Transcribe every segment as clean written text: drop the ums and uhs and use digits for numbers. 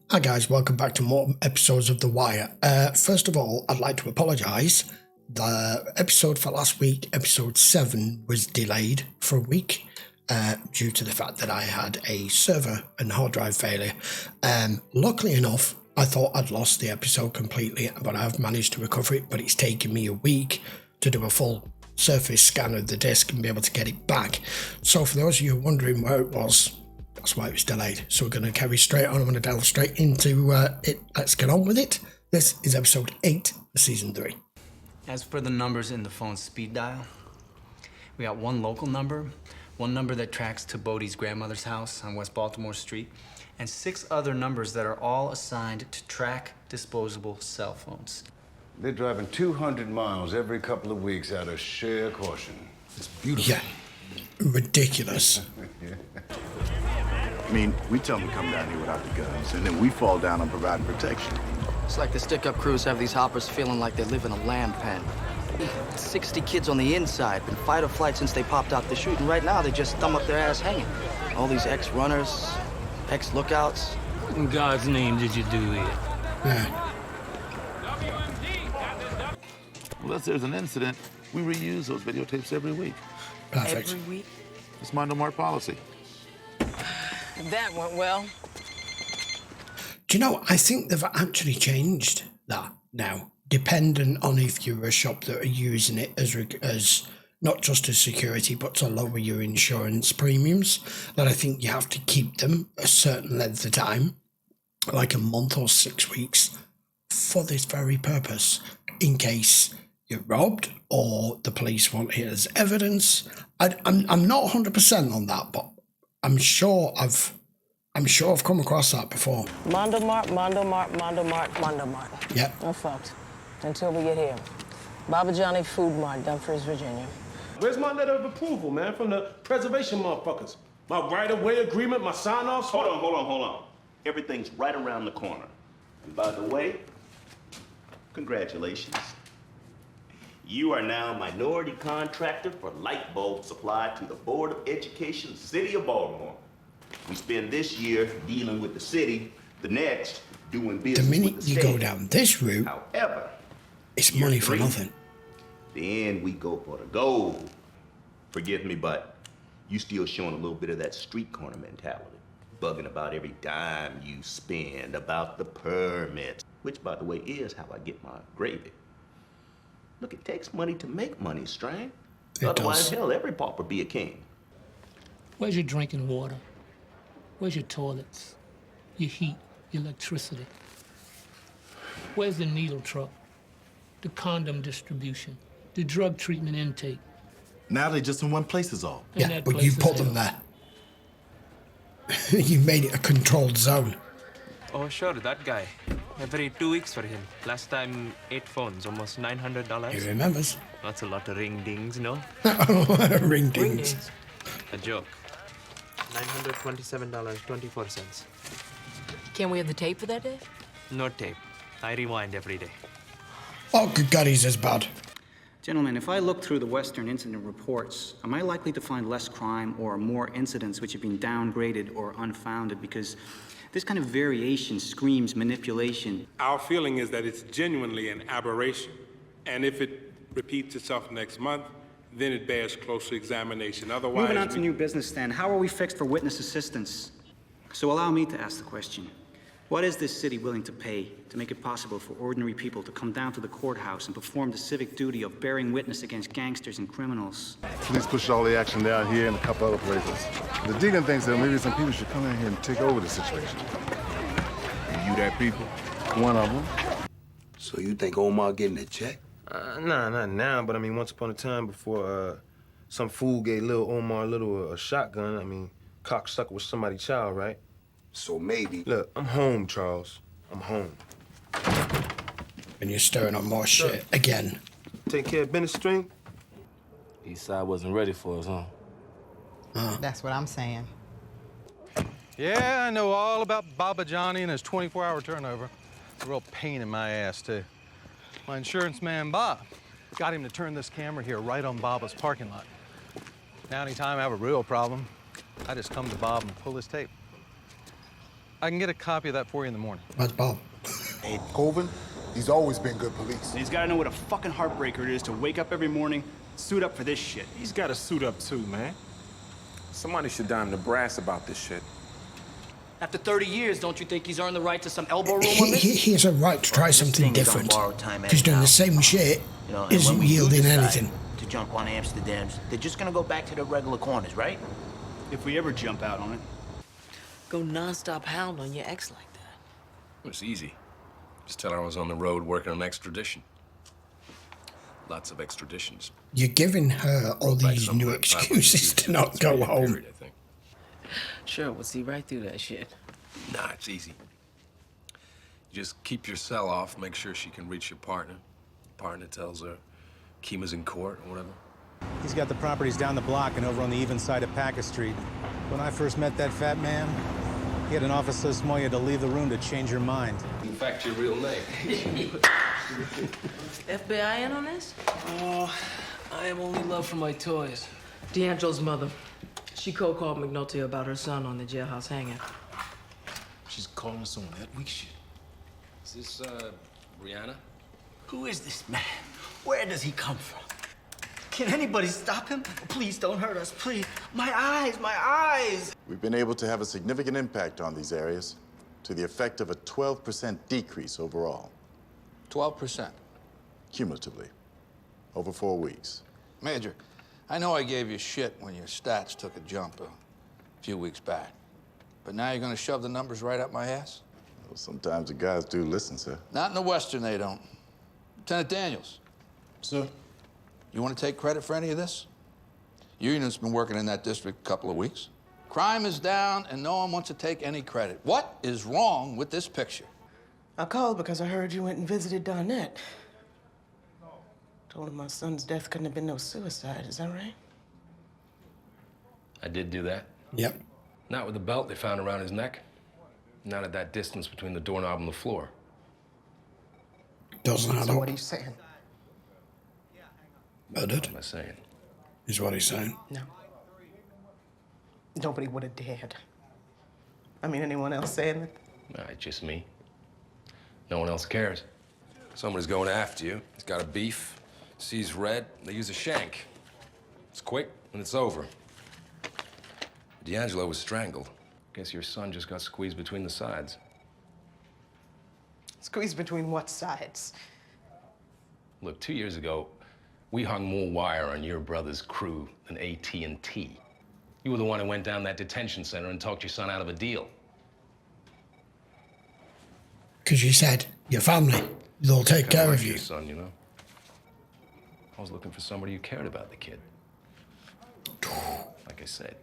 Hi guys, welcome back to more episodes of The Wire. First of all, I'd like to apologise. The episode for last week, episode 7, was delayed for a week due to the fact that I had a server and hard drive failure. Luckily enough, I thought I'd lost the episode completely, but I've managed to recover it, but it's taken me a week to do a full surface scan of the disk and be able to get it back. So for those of you wondering where it was, that's why it was delayed. So we're going to carry straight on. I'm going to delve straight into it. Let's get on with it. This is episode 8 of season 3. As for the numbers in the phone's speed dial, we got one local number, one number that tracks to Bodie's grandmother's house on West Baltimore Street, and 6 other numbers that are all assigned to track disposable cell phones. They're driving 200 miles every couple of weeks out of sheer caution. It's beautiful. Yeah, ridiculous. Yeah. I mean, we tell them to come down here without the guns, and then we fall down on providing protection. It's like the stick-up crews have these hoppers feeling like they live in a lamb pen. 60 kids on the inside, been fight or flight since they popped out the chute, and right now they just thumb up their ass hanging. All these ex-runners, ex-lookouts. What in God's name did you do here? Yeah. Unless there's an incident, we reuse those videotapes every week. Perfect. Every week? It's my no-mark policy. That went well. Do you know, I think they've actually changed that now, dependent on if you're a shop that are using it as not just as security, but to lower your insurance premiums, that I think you have to keep them a certain length of time, like a month or 6 weeks, for this very purpose, in case you're robbed or the police want it as evidence. I'm not 100% on that, but I'm sure I've come across that before. Mondo Mart, Mondo Mart, Mondo Mart, Mondo Mart. Yep. I'm fucked. Until we get here. Baba Johnny Food Mart, Dumfries, Virginia. Where's my letter of approval, man, from the preservation motherfuckers? My right-of-way agreement, my sign-offs? Hold on. Everything's right around the corner. And by the way, congratulations. You are now minority contractor for light bulb supply to the Board of Education, City of Baltimore. We spend this year dealing with the city, the next doing business The minute with the you state. go down this route, However, it's year money for 3, nothing. Then we go for the gold. Forgive me, but you still showing a little bit of that street corner mentality. Bugging about every dime you spend, about the permits, which, by the way, is how I get my gravy. Look, it takes money to make money, Strang. Otherwise, hell, every pauper be a king. Where's your drinking water? Where's your toilets? Your heat, your electricity? Where's the needle truck? The condom distribution? The drug treatment intake? Now they're just in one place is all. And Yeah, that but place you is put them hell. there. You made it a controlled zone. Oh, sure, that guy. Every 2 weeks for him. Last time, 8 phones, almost $900. He remembers. That's a lot of ring-dings, no? Ring dings. A joke. $927.24. Can we have the tape for that day? No tape. I rewind every day. Oh, good God, he's as bad. Gentlemen, if I look through the Western incident reports, am I likely to find less crime or more incidents which have been downgraded or unfounded? Because this kind of variation screams manipulation. Our feeling is that it's genuinely an aberration. And if it repeats itself next month, then it bears closer examination. Otherwise, Moving on to new business then, how are we fixed for witness assistance? So allow me to ask the question. What is this city willing to pay to make it possible for ordinary people to come down to the courthouse and perform the civic duty of bearing witness against gangsters and criminals? Police push all the action down here and a couple other places. The deacon thinks that maybe some people should come in here and take over the situation. You that people? One of them. So you think Omar getting a check? Nah, not now, but I mean, once upon a time before some fool gave little Omar a shotgun, I mean, cocksucker was somebody's child, right? So maybe. Look, I'm home, Charles. I'm home. And you're stirring up more shit again. Take care of business, String. Eastside wasn't ready for us, huh? That's what I'm saying. Yeah, I know all about Baba Johnny and his 24-hour turnover. It's a real pain in my ass, too. My insurance man, Bob, got him to turn this camera here right on Baba's parking lot. Now, anytime I have a real problem, I just come to Bob and pull his tape. I can get a copy of that for you in the morning. That's Bob. Hey, Colvin, he's always been good police. He's gotta know what a fucking heartbreaker it is to wake up every morning, suit up for this shit. He's gotta suit up too, man. Somebody should dime the brass about this shit. After 30 years, don't you think he's earned the right to some elbow room on this? He has a right to try something different. He's doing the same shit, isn't yielding anything. To jump on Amsterdam's, they're just gonna go back to their regular corners, right? If we ever jump out on it. Go non-stop hound on your ex like that. It's easy. Just tell her I was on the road working on extradition. Lots of extraditions. You're giving her all these new excuses to not go home. Sure, we'll see right through that shit. Nah, it's easy. You just keep your cell off, make sure she can reach your partner. Partner tells her Kima's in court or whatever. He's got the properties down the block and over on the even side of Packer Street. When I first met that fat man, he had an office so small you had to leave the room to change your mind. In fact, your real name. FBI in on this? Oh, I have only love for my toys. D'Angelo's mother. She called McNulty about her son on the jailhouse hanging. She's calling us on that weak shit. Is this, Rihanna? Who is this man? Where does he come from? Can anybody stop him? Please don't hurt us, please. My eyes, my eyes! We've been able to have a significant impact on these areas to the effect of a 12% decrease overall. 12%? Cumulatively, over 4 weeks. Major, I know I gave you shit when your stats took a jump a few weeks back. But now you're gonna shove the numbers right up my ass? Well, sometimes the guys do listen, sir. Not in the Western, they don't. Lieutenant Daniels. Sir? You want to take credit for any of this? Your unit's been working in that district a couple of weeks. Crime is down, and no one wants to take any credit. What is wrong with this picture? I called because I heard you went and visited Donette. Told him my son's death couldn't have been no suicide, is that right? I did do that. Yep. Not with the belt they found around his neck. Not at that distance between the doorknob and the floor. Doesn't add So up. what are you saying? Murdered, What am I saying? is what he's saying. No. Nobody would have dared. I mean, anyone else saying that? Nah, it's just me. No one else cares. Somebody's going after you. He's got a beef, sees red, they use a shank. It's quick and it's over. D'Angelo was strangled. Guess your son just got squeezed between the sides. Squeezed between what sides? Look, 2 years ago, we hung more wire on your brother's crew than AT&T. You were the one who went down that detention center and talked your son out of a deal. Because you said, your family, they'll take care of you. Your son, you know. I was looking for somebody who cared about the kid. Like I said,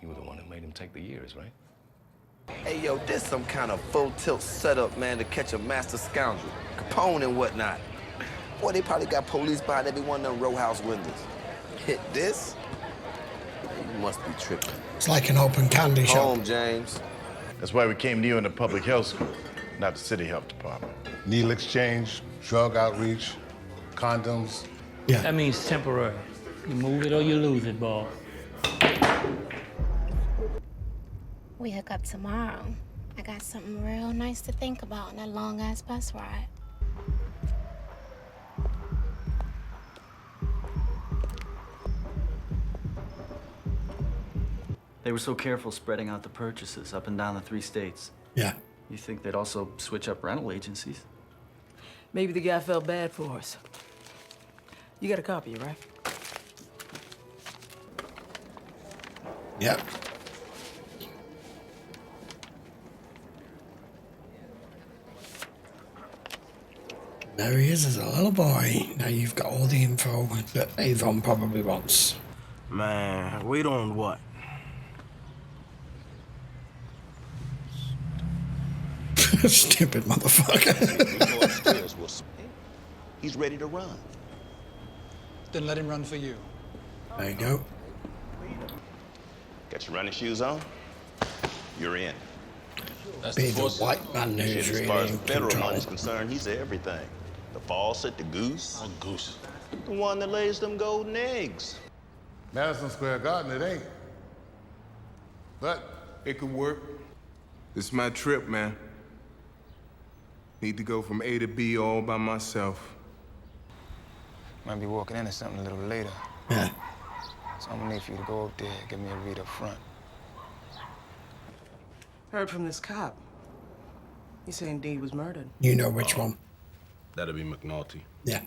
you were the one who made him take the years, right? Hey, yo, this some kind of full tilt setup, man, to catch a master scoundrel. Capone and whatnot. Boy, they probably got police behind every one of them row house windows. Hit this? You must be tripping. It's like an open candy shop. Home, James. That's why we came to you in the public health school, not the city health department. Needle exchange, drug outreach, condoms. Yeah. That means temporary. You move it or you lose it, boss. We hook up tomorrow. I got something real nice to think about on that long-ass bus ride. They were so careful spreading out the purchases up and down the 3 states. Yeah. You think they'd also switch up rental agencies? Maybe the guy felt bad for us. You got a copy, right? Yep. There he is as a little boy. Now you've got all the info that Avon probably wants. Man, wait on what? Stupid motherfucker. He's ready to run. Then let him run for you. There you go. Got your running shoes on? You're in. Be the white man who's As really far as in federal control. money's concerned, he's everything. The faucet, the goose. Oh, goose. The one that lays them golden eggs. Madison Square Garden, it ain't. But it could work. This is my trip, man. Need to go from A to B all by myself. Might be walking into something a little later. Yeah. So I'm gonna need for you to go up there and give me a read up front. Heard from this cop. He saying Dee was murdered. You know which one. That'll be McNulty. Yeah.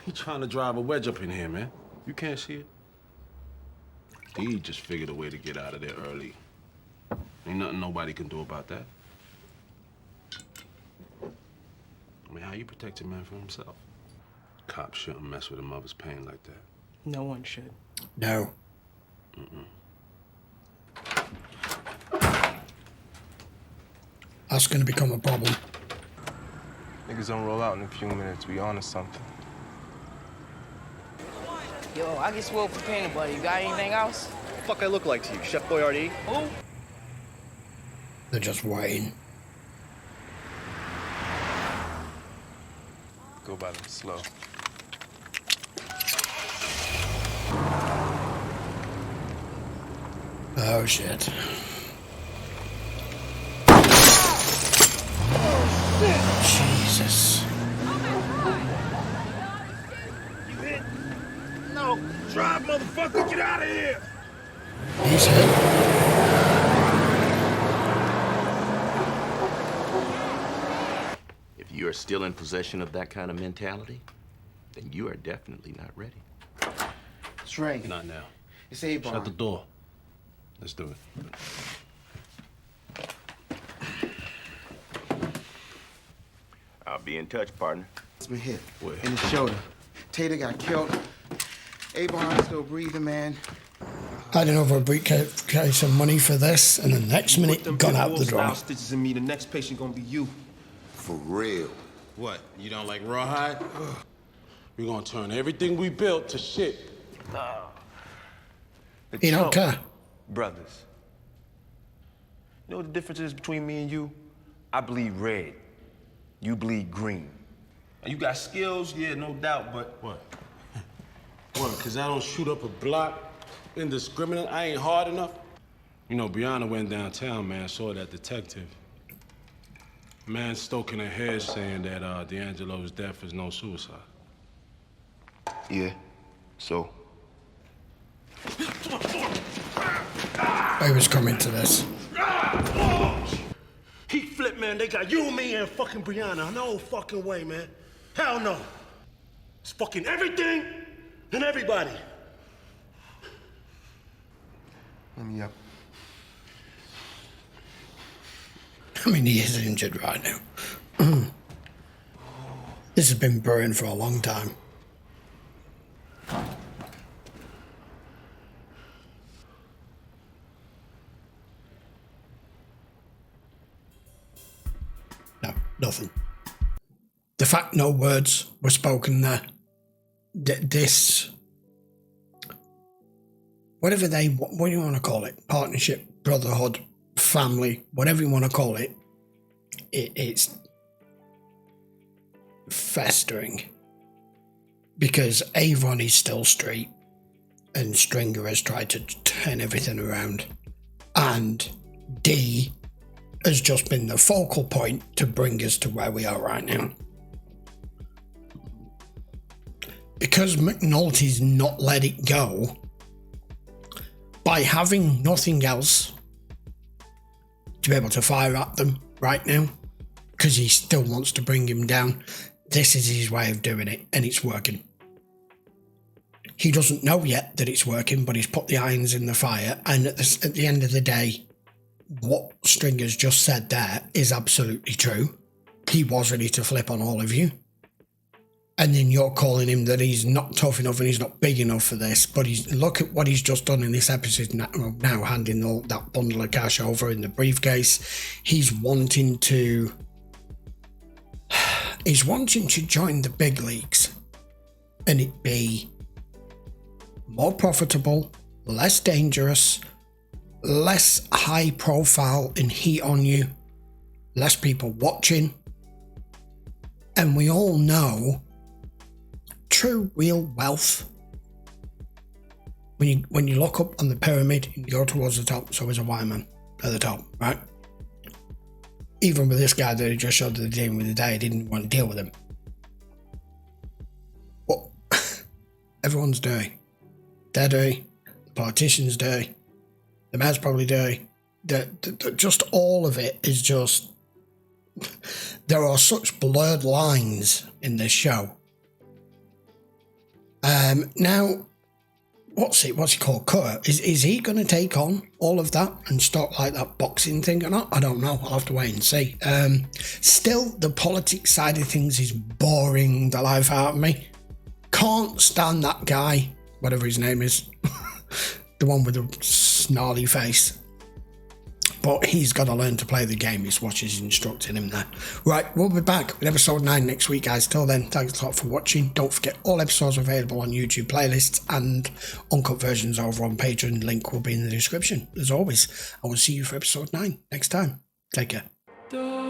He trying to drive a wedge up in here, man. You can't see it. He just figured a way to get out of there early. Ain't nothing nobody can do about that. I mean, how you protect a man from himself? Cops shouldn't mess with a mother's pain like that. No one should. No. That's going to become a problem. Niggas don't roll out in a few minutes. We on to something. Yo, I get swole for peanut butter. You got anything else? What the fuck I look like to you, Chef Boyardee? Who? They're just waiting. Go by them slow. Oh, shit. Jesus. You hit? No. Drive, motherfucker. Get out of here. He's hit. If you are still in possession of that kind of mentality, then you are definitely not ready. It's right. Not now. It's Avon. Shut the door. Let's do it. I'll be in touch, partner. It's been hit. Where? In the shoulder. Tater got killed. Avon's still breathing, man. Handing over a briefcase of money for this, and the next minute, gone out the door. Stitches in me. The next patient gonna be you. For real. What? You don't like rawhide? We're gonna turn everything we built to shit. You don't care. Brothers. You know what the difference is between me and you? I bleed red. You bleed green. And you got skills, yeah, no doubt, but what? What, because I don't shoot up a block indiscriminate? I ain't hard enough? You know, Brianna went downtown, man, saw that detective. Man stoking her head saying that D'Angelo's death is no suicide. Yeah, so? I was coming to this. He flipped, man. They got you, me, and fucking Brianna. No fucking way, man. Hell no. It's fucking everything and everybody. Let me up. I mean, he is injured right now. This has been brewing for a long time. No, nothing. The fact no words were spoken there. This, whatever what do you want to call it? Partnership, brotherhood, family, whatever you want to call it, it's festering. Because Avon is still straight and Stringer has tried to turn everything around. And D has just been the focal point to bring us to where we are right now. Because McNulty's not let it go, by having nothing else to be able to fire at them right now, because he still wants to bring him down, this is his way of doing it, and it's working. He doesn't know yet that it's working, but he's put the irons in the fire, and at the end of the day, what Stringer's just said there is absolutely true. He was ready to flip on all of you. And then you're calling him that he's not tough enough and he's not big enough for this. But look at what he's just done in this episode now, handing all that bundle of cash over in the briefcase. He's wanting to join the big leagues and it be more profitable, less dangerous, less high profile and heat on you, less people watching. And we all know true real wealth, when you look up on the pyramid and you go towards the top, so is a white man at the top, right? even with this guy that he just showed that they're dealing with today, he didn't want to deal with him. But everyone's dirty. They're dirty. The politicians dirty. The man's probably dirty. Just all of it is just... There are such blurred lines in this show. Now, what's he called? Cutter. Is he going to take on all of that and start like that boxing thing or not? I don't know. I'll have to wait and see. Still, the politics side of things is boring the life out of me. Can't stand that guy, whatever his name is. The one with the snarly face. But he's got to learn to play the game. His watch is instructing him there. Right, we'll be back with episode 9 next week, guys. Till then, thanks a lot for watching. Don't forget, all episodes are available on YouTube playlists and uncut versions over on Patreon. Link will be in the description. As always, I will see you for episode 9 next time. Take care.